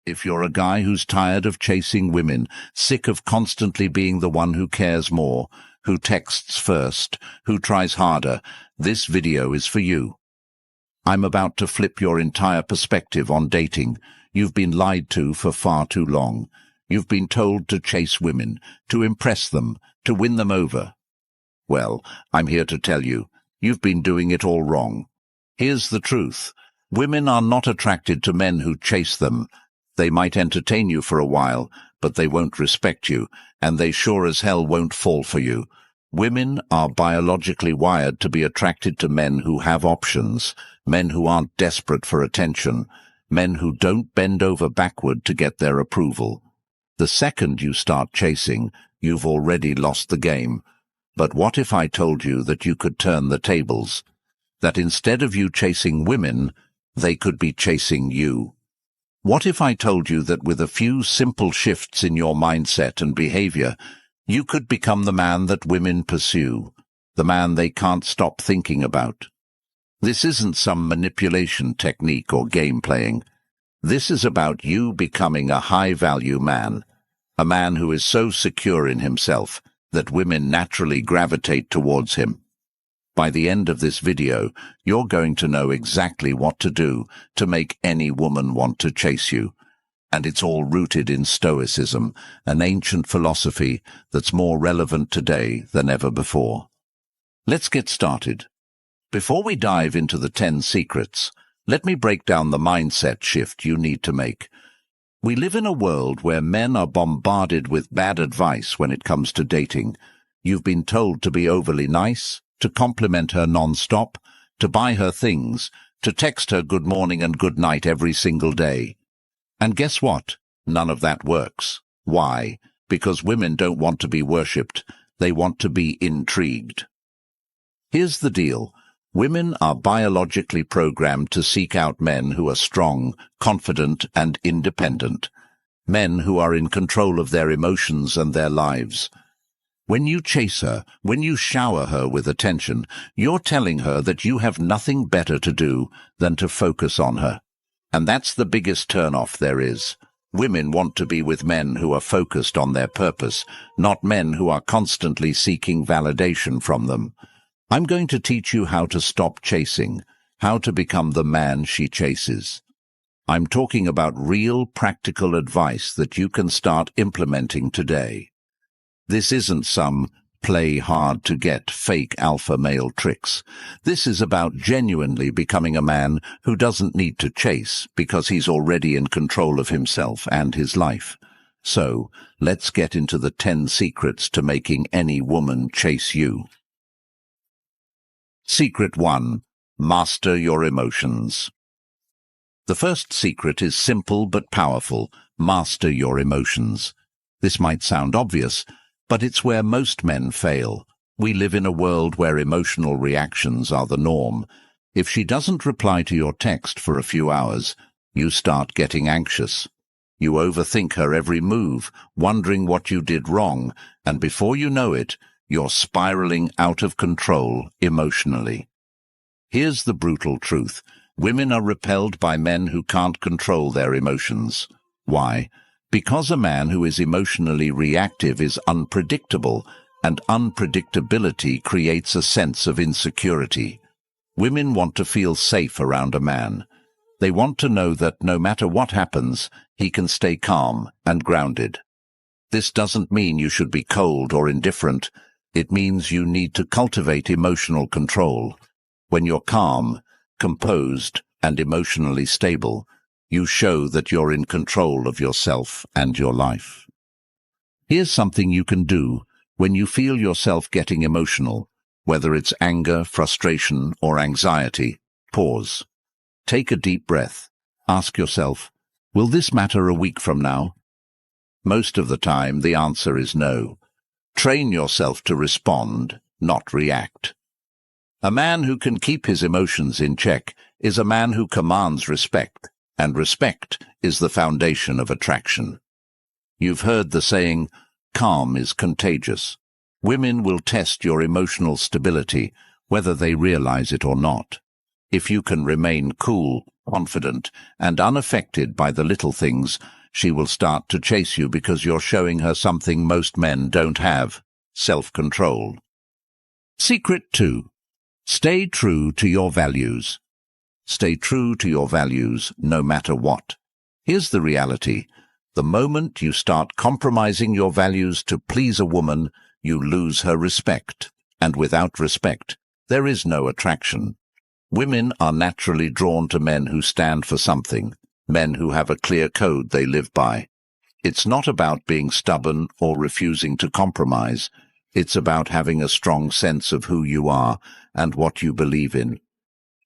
If you're a guy who's tired of chasing women, sick of constantly being the one who cares more, who texts first, who tries harder, this video is for you. I'm about to flip your entire perspective on dating. You've been lied to for far too long. You've been told to chase women, to impress them, to win them over. Well, I'm here to tell you, you've been doing it all wrong. Here's the truth. Women are not attracted to men who chase them. They might entertain you for a while, but they won't respect you, and they sure as hell won't fall for you. Women are biologically wired to be attracted to men who have options, men who aren't desperate for attention, men who don't bend over backward to get their approval. The second you start chasing, you've already lost the game. But what if I told you that you could turn the tables? That instead of you chasing women, they could be chasing you? What if I told you that with a few simple shifts in your mindset and behavior, you could become the man that women pursue, the man they can't stop thinking about? This isn't some manipulation technique or game playing. This is about you becoming a high-value man, a man who is so secure in himself that women naturally gravitate towards him. By the end of this video, you're going to know exactly what to do to make any woman want to chase you. And it's all rooted in Stoicism, an ancient philosophy that's more relevant today than ever before. Let's get started. Before we dive into the 10 secrets, let me break down the mindset shift you need to make. We live in a world where men are bombarded with bad advice when it comes to dating. You've been told to be overly nice, to compliment her non-stop, to buy her things, to text her good morning and good night every single day. And guess what? None of that works. Why? Because women don't want to be worshipped. They want to be intrigued. Here's the deal. Women are biologically programmed to seek out men who are strong, confident, and independent. Men who are in control of their emotions and their lives. When you chase her, when you shower her with attention, you're telling her that you have nothing better to do than to focus on her. And that's the biggest turn-off there is. Women want to be with men who are focused on their purpose, not men who are constantly seeking validation from them. I'm going to teach you how to stop chasing, how to become the man she chases. I'm talking about real, practical advice that you can start implementing today. This isn't some play hard to get fake alpha male tricks. This is about genuinely becoming a man who doesn't need to chase because he's already in control of himself and his life. So, let's get into the 10 secrets to making any woman chase you. Secret 1. Master your emotions. The first secret is simple but powerful. Master your emotions. This might sound obvious, but it's where most men fail. We live in a world where emotional reactions are the norm. If she doesn't reply to your text for a few hours, you start getting anxious. You overthink her every move, wondering what you did wrong, and before you know it, you're spiraling out of control emotionally. Here's the brutal truth. Women are repelled by men who can't control their emotions. Why? Because a man who is emotionally reactive is unpredictable, and unpredictability creates a sense of insecurity. Women want to feel safe around a man. They want to know that no matter what happens, he can stay calm and grounded. This doesn't mean you should be cold or indifferent. It means you need to cultivate emotional control. When you're calm, composed, and emotionally stable, you show that you're in control of yourself and your life. Here's something you can do when you feel yourself getting emotional, whether it's anger, frustration, or anxiety. Pause. Take a deep breath. Ask yourself, will this matter a week from now? Most of the time, the answer is no. Train yourself to respond, not react. A man who can keep his emotions in check is a man who commands respect. And respect is the foundation of attraction. You've heard the saying, calm is contagious. Women will test your emotional stability, whether they realize it or not. If you can remain cool, confident, and unaffected by the little things, she will start to chase you because you're showing her something most men don't have: self-control. Secret 2. Stay true to your values. Stay true to your values no matter what. Here's the reality. The moment you start compromising your values to please a woman, you lose her respect. And without respect, there is no attraction. Women are naturally drawn to men who stand for something, men who have a clear code they live by. It's not about being stubborn or refusing to compromise. It's about having a strong sense of who you are and what you believe in.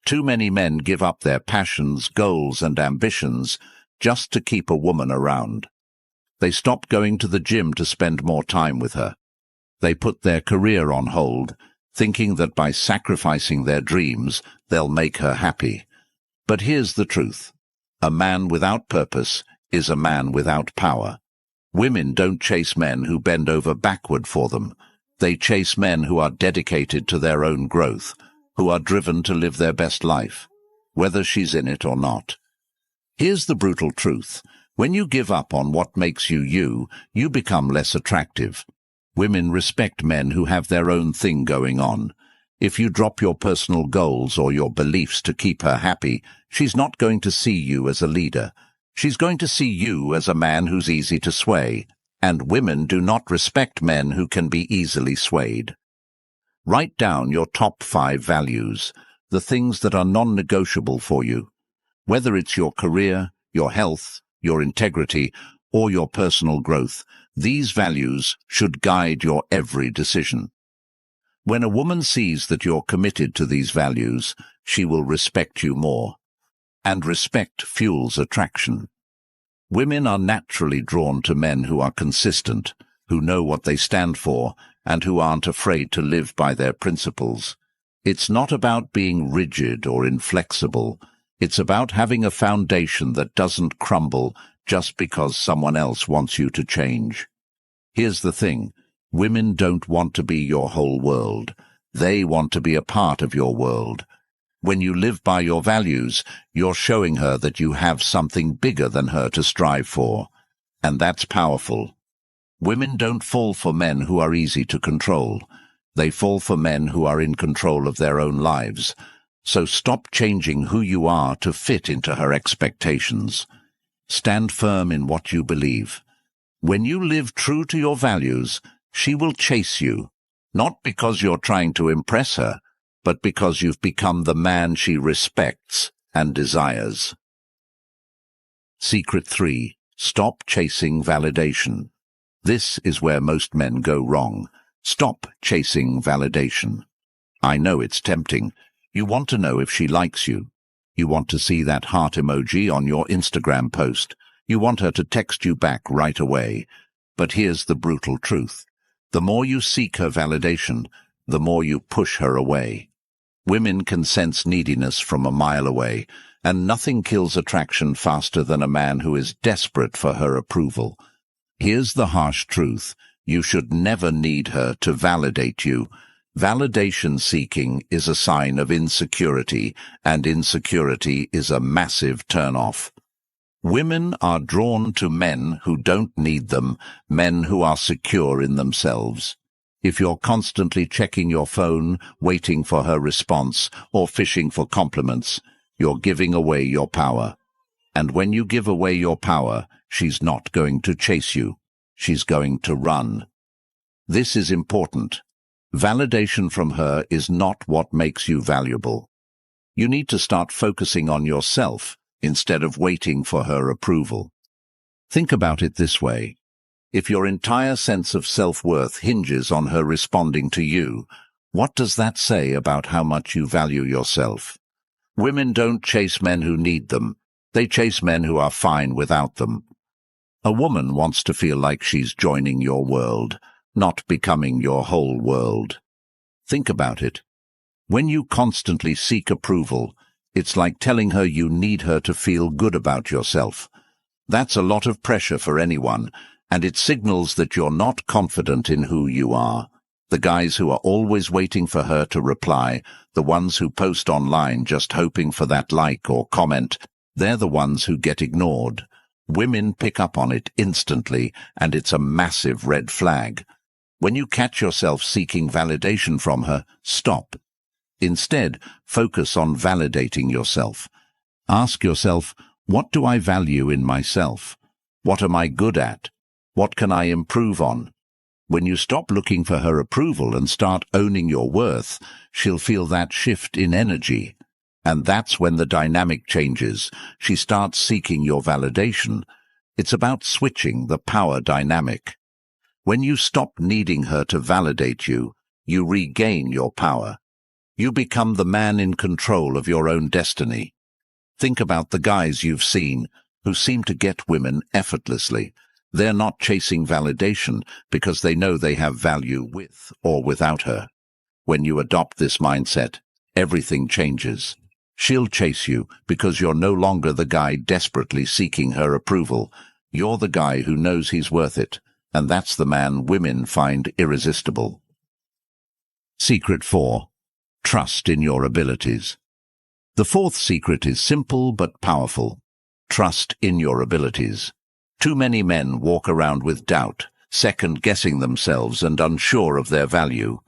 Too many men give up their passions, goals, and ambitions just to keep a woman around. They stop going to the gym to spend more time with her. They put their career on hold, thinking that by sacrificing their dreams, they'll make her happy. But here's the truth. A man without purpose is a man without power. Women don't chase men who bend over backward for them. They chase men who are dedicated to their own growth, who are driven to live their best life, whether she's in it or not. Here's the brutal truth. When you give up on what makes you you, you become less attractive. Women respect men who have their own thing going on. If you drop your personal goals or your beliefs to keep her happy, she's not going to see you as a leader. She's going to see you as a man who's easy to sway. And women do not respect men who can be easily swayed. Write down your top 5 values, the things that are non-negotiable for you. Whether it's your career, your health, your integrity, or your personal growth, these values should guide your every decision. When a woman sees that you're committed to these values, she will respect you more. And respect fuels attraction. Women are naturally drawn to men who are consistent, who know what they stand for, and who aren't afraid to live by their principles. It's not about being rigid or inflexible. It's about having a foundation that doesn't crumble just because someone else wants you to change. Here's the thing. Women don't want to be your whole world. They want to be a part of your world. When you live by your values, you're showing her that you have something bigger than her to strive for. And that's powerful. Women don't fall for men who are easy to control. They fall for men who are in control of their own lives. So stop changing who you are to fit into her expectations. Stand firm in what you believe. When you live true to your values, she will chase you, not because you're trying to impress her, but because you've become the man she respects and desires. Secret 3. Stop chasing validation. This is where most men go wrong. Stop chasing validation. I know it's tempting. You want to know if she likes you. You want to see that heart emoji on your Instagram post. You want her to text you back right away. But here's the brutal truth. The more you seek her validation, the more you push her away. Women can sense neediness from a mile away, and nothing kills attraction faster than a man who is desperate for her approval. Here's the harsh truth. You should never need her to validate you. Validation seeking is a sign of insecurity, and insecurity is a massive turn-off. Women are drawn to men who don't need them, men who are secure in themselves. If you're constantly checking your phone, waiting for her response, or fishing for compliments, you're giving away your power. And when you give away your power, she's not going to chase you. She's going to run. This is important. Validation from her is not what makes you valuable. You need to start focusing on yourself instead of waiting for her approval. Think about it this way. If your entire sense of self-worth hinges on her responding to you, what does that say about how much you value yourself? Women don't chase men who need them. They chase men who are fine without them. A woman wants to feel like she's joining your world, not becoming your whole world. Think about it. When you constantly seek approval, it's like telling her you need her to feel good about yourself. That's a lot of pressure for anyone, and it signals that you're not confident in who you are. The guys who are always waiting for her to reply, the ones who post online just hoping for that like or comment, they're the ones who get ignored. Women pick up on it instantly, and it's a massive red flag. When you catch yourself seeking validation from her, stop. Instead, focus on validating yourself. Ask yourself, what do I value in myself? What am I good at? What can I improve on? When you stop looking for her approval and start owning your worth, she'll feel that shift in energy. And that's when the dynamic changes. She starts seeking your validation. It's about switching the power dynamic. When you stop needing her to validate you, you regain your power. You become the man in control of your own destiny. Think about the guys you've seen who seem to get women effortlessly. They're not chasing validation because they know they have value with or without her. When you adopt this mindset, everything changes. She'll chase you because you're no longer the guy desperately seeking her approval. You're the guy who knows he's worth it, and that's the man women find irresistible. Secret 4. Trust in your abilities. The fourth secret is simple but powerful. Trust in your abilities. Too many men walk around with doubt, second-guessing themselves and unsure of their value.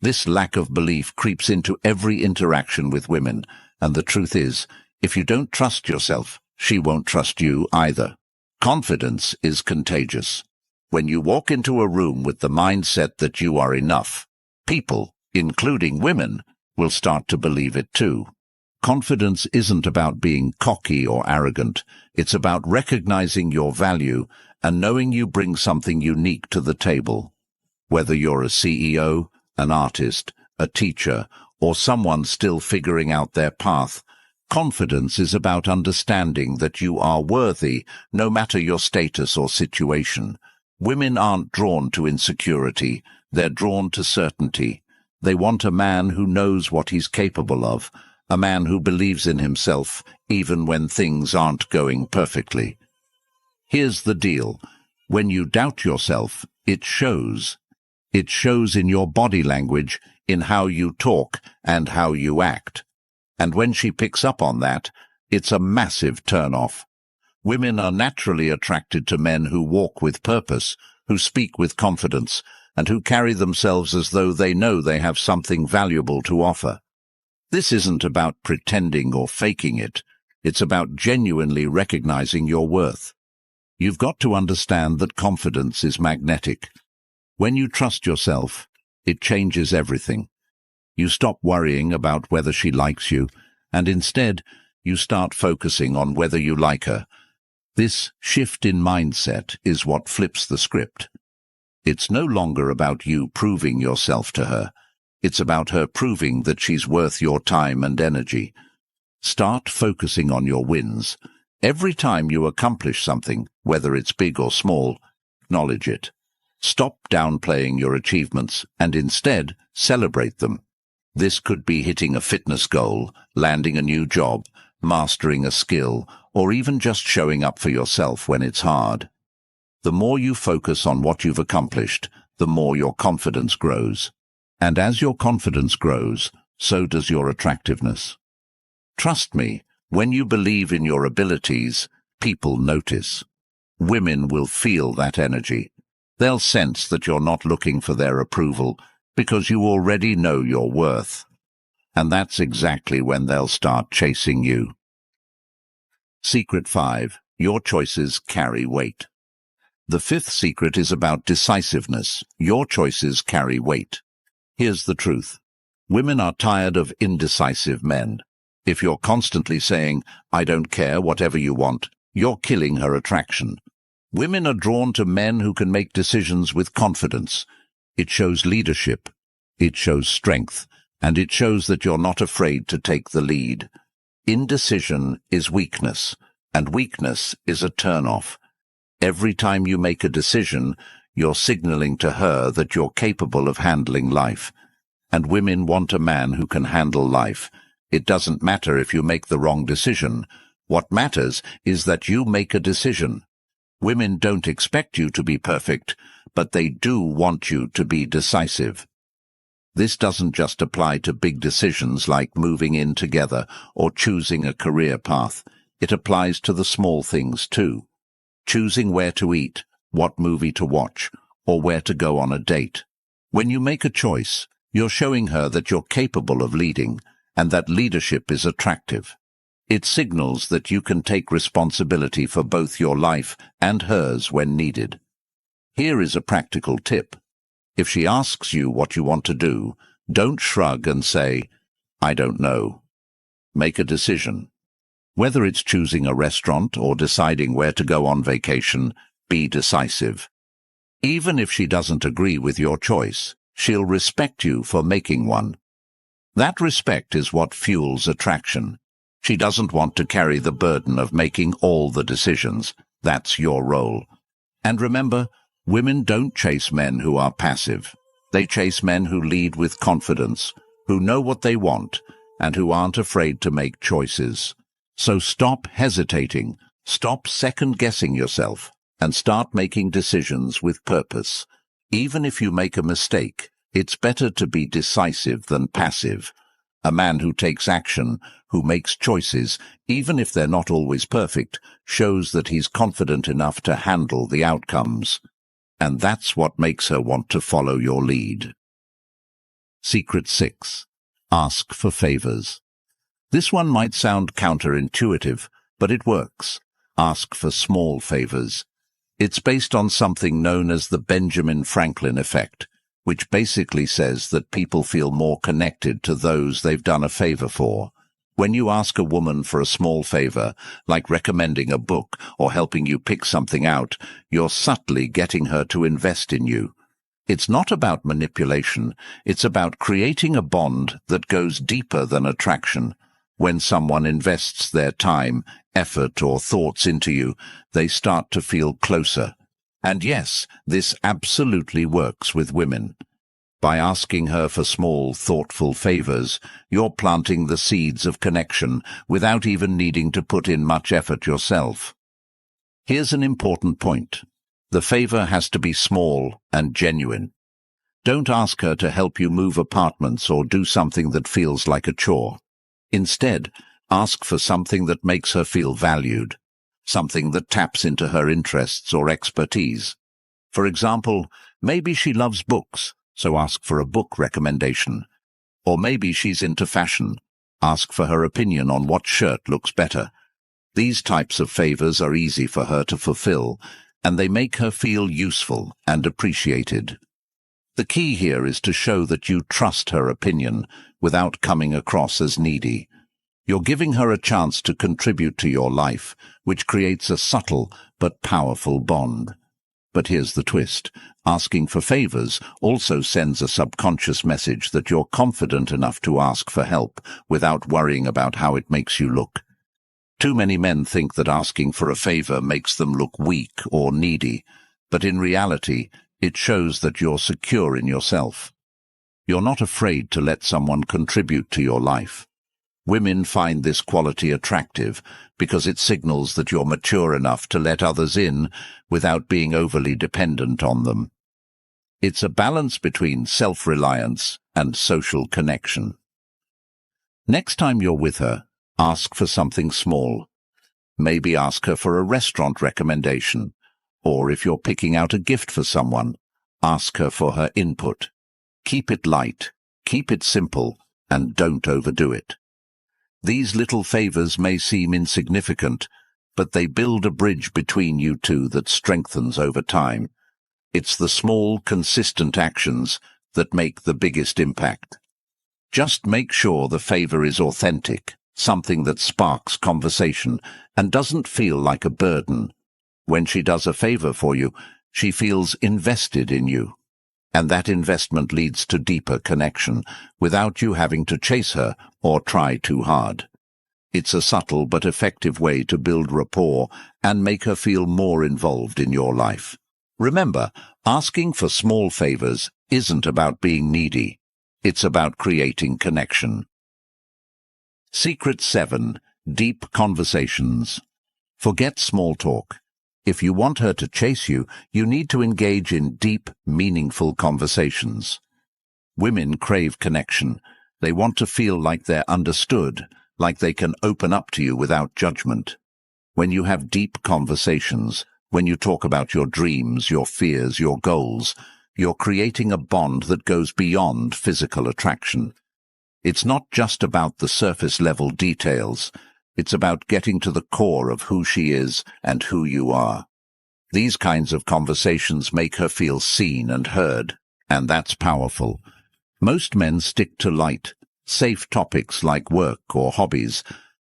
This lack of belief creeps into every interaction with women, and the truth is, if you don't trust yourself, she won't trust you either. Confidence is contagious. When you walk into a room with the mindset that you are enough, people, including women, will start to believe it too. Confidence isn't about being cocky or arrogant. It's about recognizing your value and knowing you bring something unique to the table. Whether you're a CEO, an artist, a teacher, or someone still figuring out their path, confidence is about understanding that you are worthy, no matter your status or situation. Women aren't drawn to insecurity. They're drawn to certainty. They want a man who knows what he's capable of, a man who believes in himself even when things aren't going perfectly. Here's the deal. When you doubt yourself, it shows. It shows in your body language, in how you talk and how you act. And when she picks up on that, it's a massive turn-off. Women are naturally attracted to men who walk with purpose, who speak with confidence, and who carry themselves as though they know they have something valuable to offer. This isn't about pretending or faking it. It's about genuinely recognizing your worth. You've got to understand that confidence is magnetic. When you trust yourself, it changes everything. You stop worrying about whether she likes you, and instead, you start focusing on whether you like her. This shift in mindset is what flips the script. It's no longer about you proving yourself to her. It's about her proving that she's worth your time and energy. Start focusing on your wins. Every time you accomplish something, whether it's big or small, acknowledge it. Stop downplaying your achievements and instead celebrate them. This could be hitting a fitness goal, landing a new job, mastering a skill, or even just showing up for yourself when it's hard. The more you focus on what you've accomplished, the more your confidence grows. And as your confidence grows, so does your attractiveness. Trust me, when you believe in your abilities, people notice. Women will feel that energy. They'll sense that you're not looking for their approval because you already know your worth. And that's exactly when they'll start chasing you. Secret 5. Your choices carry weight. The fifth secret is about decisiveness. Your choices carry weight. Here's the truth. Women are tired of indecisive men. If you're constantly saying, "I don't care, whatever you want," you're killing her attraction. Women are drawn to men who can make decisions with confidence. It shows leadership, it shows strength, and it shows that you're not afraid to take the lead. Indecision is weakness, and weakness is a turn-off. Every time you make a decision, you're signaling to her that you're capable of handling life. And women want a man who can handle life. It doesn't matter if you make the wrong decision. What matters is that you make a decision. Women don't expect you to be perfect, but they do want you to be decisive. This doesn't just apply to big decisions like moving in together or choosing a career path. It applies to the small things too. Choosing where to eat, what movie to watch, or where to go on a date. When you make a choice, you're showing her that you're capable of leading and that leadership is attractive. It signals that you can take responsibility for both your life and hers when needed. Here is a practical tip. If she asks you what you want to do, don't shrug and say, "I don't know." Make a decision. Whether it's choosing a restaurant or deciding where to go on vacation, be decisive. Even if she doesn't agree with your choice, she'll respect you for making one. That respect is what fuels attraction. She doesn't want to carry the burden of making all the decisions. That's your role. And remember, women don't chase men who are passive. They chase men who lead with confidence, who know what they want, and who aren't afraid to make choices. So stop hesitating, stop second-guessing yourself, and start making decisions with purpose. Even if you make a mistake, it's better to be decisive than passive. A man who takes action, who makes choices, even if they're not always perfect, shows that he's confident enough to handle the outcomes. And that's what makes her want to follow your lead. Secret 6. Ask for favors. This one might sound counterintuitive, but it works. Ask for small favors. It's based on something known as the Benjamin Franklin effect, which basically says that people feel more connected to those they've done a favor for. When you ask a woman for a small favor, like recommending a book or helping you pick something out, you're subtly getting her to invest in you. It's not about manipulation, it's about creating a bond that goes deeper than attraction. When someone invests their time, effort, or thoughts into you, they start to feel closer. And yes, this absolutely works with women. By asking her for small, thoughtful favors, you're planting the seeds of connection without even needing to put in much effort yourself. Here's an important point. The favor has to be small and genuine. Don't ask her to help you move apartments or do something that feels like a chore. Instead, ask for something that makes her feel valued, something that taps into her interests or expertise. For example, maybe she loves books, so ask for a book recommendation. Or maybe she's into fashion. Ask for her opinion on what shirt looks better. These types of favors are easy for her to fulfill, and they make her feel useful and appreciated. The key here is to show that you trust her opinion without coming across as needy. You're giving her a chance to contribute to your life, which creates a subtle but powerful bond. But here's the twist. Asking for favors also sends a subconscious message that you're confident enough to ask for help without worrying about how it makes you look. Too many men think that asking for a favor makes them look weak or needy, but in reality, it shows that you're secure in yourself. You're not afraid to let someone contribute to your life. Women find this quality attractive because it signals that you're mature enough to let others in without being overly dependent on them. It's a balance between self-reliance and social connection. Next time you're with her, ask for something small. Maybe ask her for a restaurant recommendation, or if you're picking out a gift for someone, ask her for her input. Keep it light, keep it simple, and don't overdo it. These little favors may seem insignificant, but they build a bridge between you two that strengthens over time. It's the small, consistent actions that make the biggest impact. Just make sure the favor is authentic, something that sparks conversation and doesn't feel like a burden. When she does a favor for you, she feels invested in you. And that investment leads to deeper connection, without you having to chase her or try too hard. It's a subtle but effective way to build rapport and make her feel more involved in your life. Remember, asking for small favors isn't about being needy. It's about creating connection. Secret 7. Deep conversations. Forget small talk. If you want her to chase you, you need to engage in deep, meaningful conversations. Women crave connection. They want to feel like they're understood, like they can open up to you without judgment. When you have deep conversations, when you talk about your dreams, your fears, your goals, you're creating a bond that goes beyond physical attraction. It's not just about the surface-level details. It's about getting to the core of who she is and who you are. These kinds of conversations make her feel seen and heard, and that's powerful. Most men stick to light, safe topics like work or hobbies,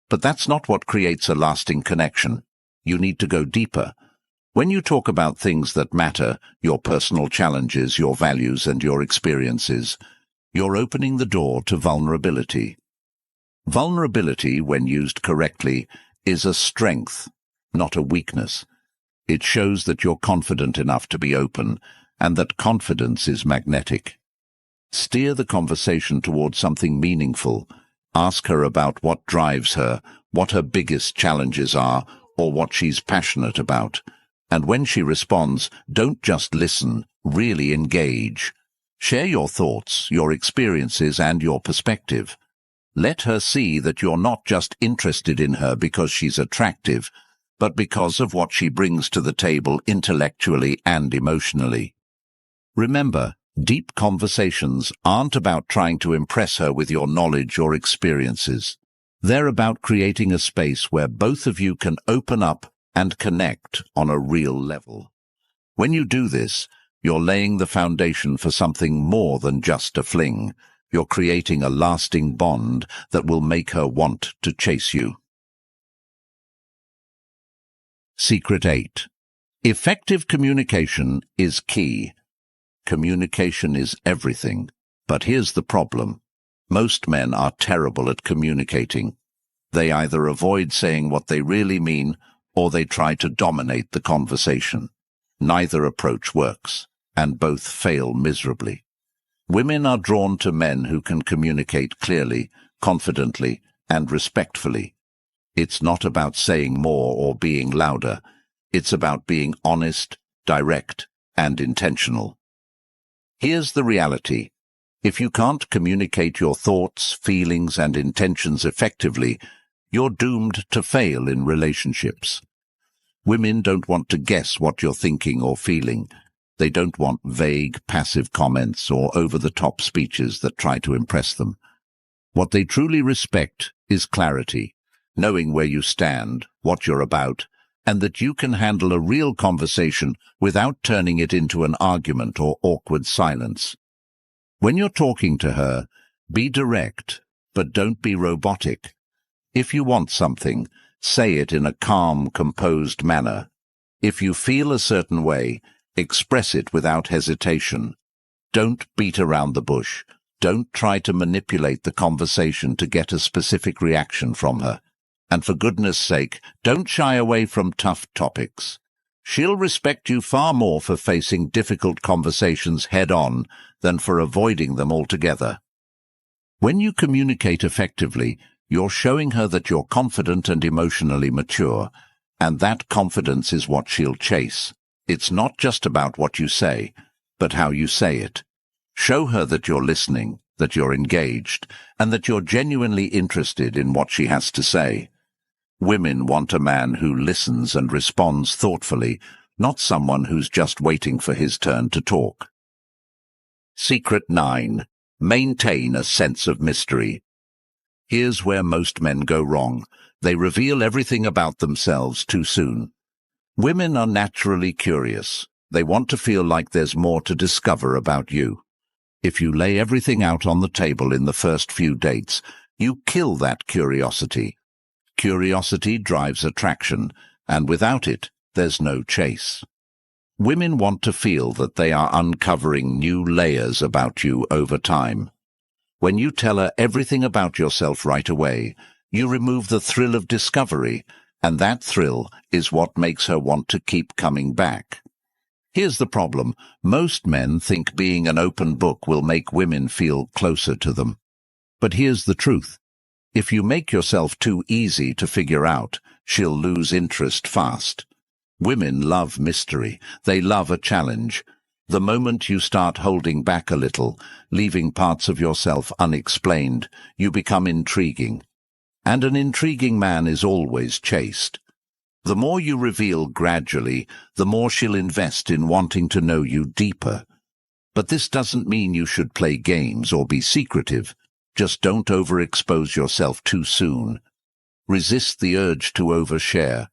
but that's not what creates a lasting connection. You need to go deeper. When you talk about things that matter, your personal challenges, your values, and your experiences, you're opening the door to vulnerability. Vulnerability, when used correctly, is a strength, not a weakness. It shows that you're confident enough to be open, and that confidence is magnetic. Steer the conversation towards something meaningful. Ask her about what drives her, what her biggest challenges are, or what she's passionate about. And when she responds, don't just listen, really engage. Share your thoughts, your experiences, and your perspective. Let her see that you're not just interested in her because she's attractive, but because of what she brings to the table intellectually and emotionally. Remember, deep conversations aren't about trying to impress her with your knowledge or experiences. They're about creating a space where both of you can open up and connect on a real level. When you do this, you're laying the foundation for something more than just a fling. You're creating a lasting bond that will make her want to chase you. Secret 8. Effective communication is key. Communication is everything. But here's the problem. Most men are terrible at communicating. They either avoid saying what they really mean, or they try to dominate the conversation. Neither approach works, and both fail miserably. Women are drawn to men who can communicate clearly, confidently, and respectfully. It's not about saying more or being louder. It's about being honest, direct, and intentional. Here's the reality. If you can't communicate your thoughts, feelings, and intentions effectively, you're doomed to fail in relationships. Women don't want to guess what you're thinking or feeling. They don't want vague, passive comments or over-the-top speeches that try to impress them. What they truly respect is clarity, knowing where you stand, what you're about, and that you can handle a real conversation without turning it into an argument or awkward silence. When you're talking to her, be direct, but don't be robotic. If you want something, say it in a calm, composed manner. If you feel a certain way, express it without hesitation. Don't beat around the bush. Don't try to manipulate the conversation to get a specific reaction from her. And for goodness sake, don't shy away from tough topics. She'll respect you far more for facing difficult conversations head-on than for avoiding them altogether. When you communicate effectively, you're showing her that you're confident and emotionally mature, and that confidence is what she'll chase. It's not just about what you say, but how you say it. Show her that you're listening, that you're engaged, and that you're genuinely interested in what she has to say. Women want a man who listens and responds thoughtfully, not someone who's just waiting for his turn to talk. Secret 9. Maintain a sense of mystery. Here's where most men go wrong. They reveal everything about themselves too soon. Women are naturally curious. They want to feel like there's more to discover about you. If you lay everything out on the table in the first few dates, you kill that curiosity. Curiosity drives attraction, and without it, there's no chase. Women want to feel that they are uncovering new layers about you over time. When you tell her everything about yourself right away, you remove the thrill of discovery, and that thrill is what makes her want to keep coming back. Here's the problem. Most men think being an open book will make women feel closer to them. But here's the truth. If you make yourself too easy to figure out, she'll lose interest fast. Women love mystery. They love a challenge. The moment you start holding back a little, leaving parts of yourself unexplained, you become intriguing. And an intriguing man is always chaste. The more you reveal gradually, the more she'll invest in wanting to know you deeper. But this doesn't mean you should play games or be secretive. Just don't overexpose yourself too soon. Resist the urge to overshare.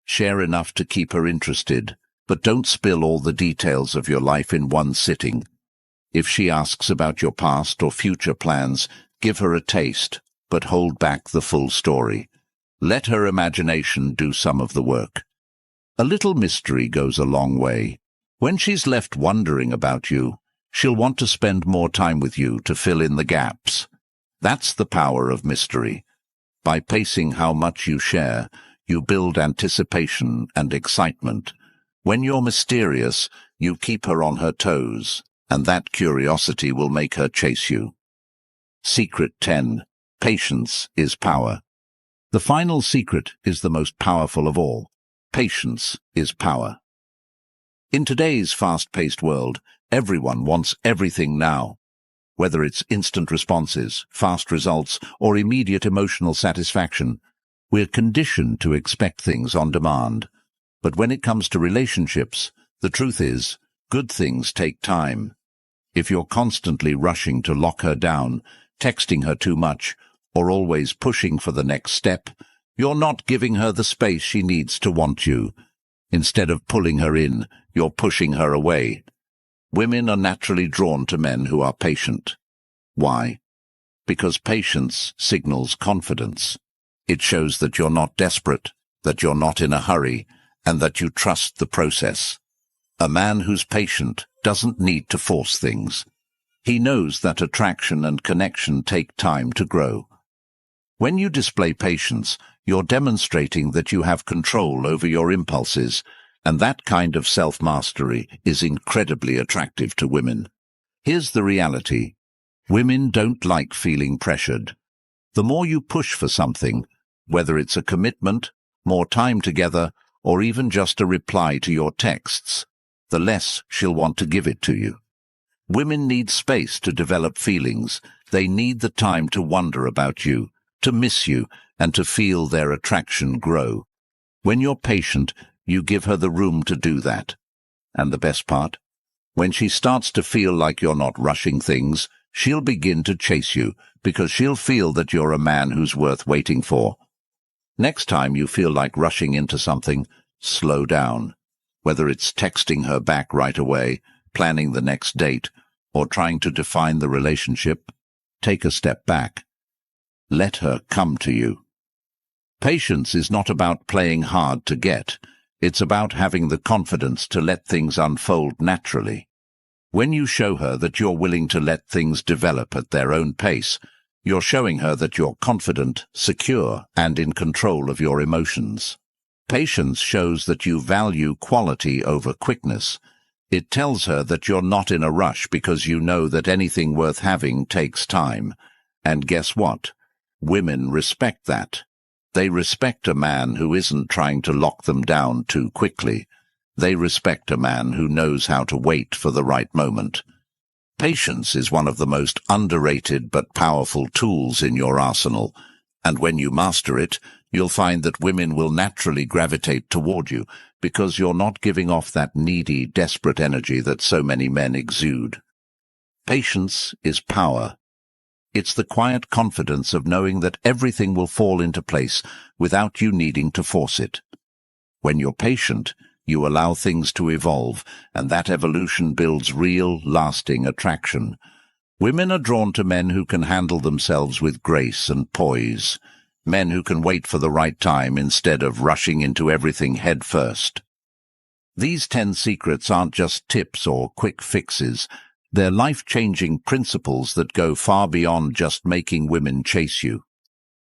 Share enough to keep her interested, but don't spill all the details of your life in one sitting. If she asks about your past or future plans, give her a taste, but hold back the full story. Let her imagination do some of the work. A little mystery goes a long way. When she's left wondering about you, she'll want to spend more time with you to fill in the gaps. That's the power of mystery. By pacing how much you share, you build anticipation and excitement. When you're mysterious, you keep her on her toes, and that curiosity will make her chase you. Secret 10. Patience is power. The final secret is the most powerful of all. Patience is power. In today's fast-paced world, everyone wants everything now. Whether it's instant responses, fast results, or immediate emotional satisfaction, we're conditioned to expect things on demand. But when it comes to relationships, the truth is, good things take time. If you're constantly rushing to lock her down, texting her too much, or always pushing for the next step, you're not giving her the space she needs to want you. Instead of pulling her in, you're pushing her away. Women are naturally drawn to men who are patient. Why? Because patience signals confidence. It shows that you're not desperate, that you're not in a hurry, and that you trust the process. A man who's patient doesn't need to force things. He knows that attraction and connection take time to grow. When you display patience, you're demonstrating that you have control over your impulses, and that kind of self-mastery is incredibly attractive to women. Here's the reality. Women don't like feeling pressured. The more you push for something, whether it's a commitment, more time together, or even just a reply to your texts, the less she'll want to give it to you. Women need space to develop feelings. They need the time to wonder about you, to miss you, and to feel their attraction grow. When you're patient, you give her the room to do that. And the best part? When she starts to feel like you're not rushing things, she'll begin to chase you, because she'll feel that you're a man who's worth waiting for. Next time you feel like rushing into something, slow down. Whether it's texting her back right away, planning the next date, or trying to define the relationship, take a step back. Let her come to you. Patience is not about playing hard to get. It's about having the confidence to let things unfold naturally. When you show her that you're willing to let things develop at their own pace, you're showing her that you're confident, secure, and in control of your emotions. Patience shows that you value quality over quickness. It tells her that you're not in a rush because you know that anything worth having takes time. And guess what? Women respect that. They respect a man who isn't trying to lock them down too quickly. They respect a man who knows how to wait for the right moment. Patience is one of the most underrated but powerful tools in your arsenal, and when you master it, you'll find that women will naturally gravitate toward you because you're not giving off that needy, desperate energy that so many men exude. Patience is power. It's the quiet confidence of knowing that everything will fall into place without you needing to force it. When you're patient, you allow things to evolve, and that evolution builds real, lasting attraction. Women are drawn to men who can handle themselves with grace and poise, men who can wait for the right time instead of rushing into everything head first. These 10 secrets aren't just tips or quick fixes. They're life-changing principles that go far beyond just making women chase you.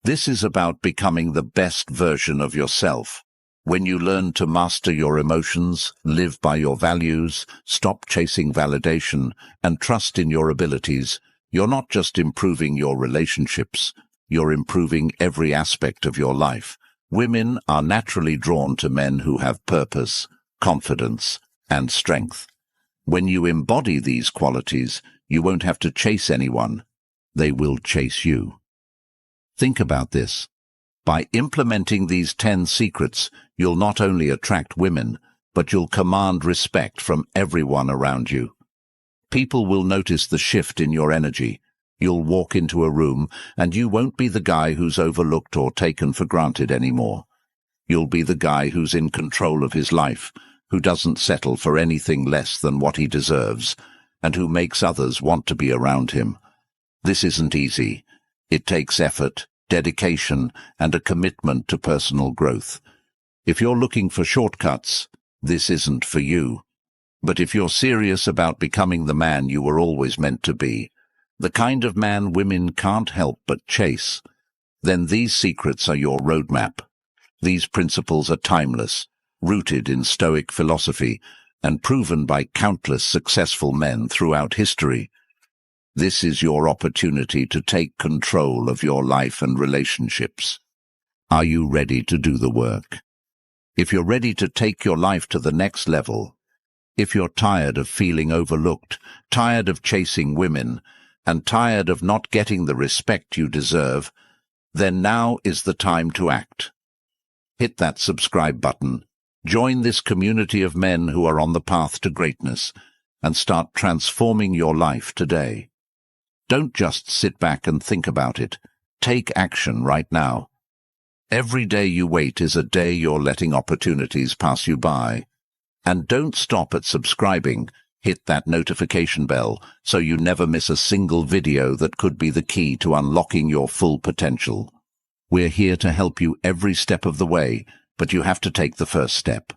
This is about becoming the best version of yourself. When you learn to master your emotions, live by your values, stop chasing validation, and trust in your abilities, you're not just improving your relationships, you're improving every aspect of your life. Women are naturally drawn to men who have purpose, confidence, and strength. When you embody these qualities, you won't have to chase anyone. They will chase you. Think about this. By implementing these 10 secrets, you'll not only attract women, but you'll command respect from everyone around you. People will notice the shift in your energy. You'll walk into a room, and you won't be the guy who's overlooked or taken for granted anymore. You'll be the guy who's in control of his life, who doesn't settle for anything less than what he deserves, and who makes others want to be around him. This isn't easy. It takes effort, dedication, and a commitment to personal growth. If you're looking for shortcuts, this isn't for you. But if you're serious about becoming the man you were always meant to be, the kind of man women can't help but chase, then these secrets are your roadmap. These principles are timeless, rooted in Stoic philosophy, and proven by countless successful men throughout history. This is your opportunity to take control of your life and relationships. Are you ready to do the work? If you're ready to take your life to the next level, if you're tired of feeling overlooked, tired of chasing women, and tired of not getting the respect you deserve, then now is the time to act. Hit that subscribe button, join this community of men who are on the path to greatness, and start transforming your life today. Don't just sit back and think about it. Take action right now. Every day you wait is a day you're letting opportunities pass you by. And don't stop at subscribing. Hit that notification bell so you never miss a single video that could be the key to unlocking your full potential. We're here to help you every step of the way, but you have to take the first step.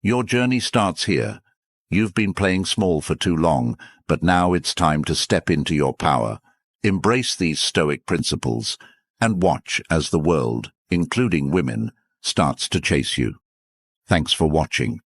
Your journey starts here. You've been playing small for too long, but now it's time to step into your power. Embrace these Stoic principles and watch as the world, including women, starts to chase you. Thanks for watching.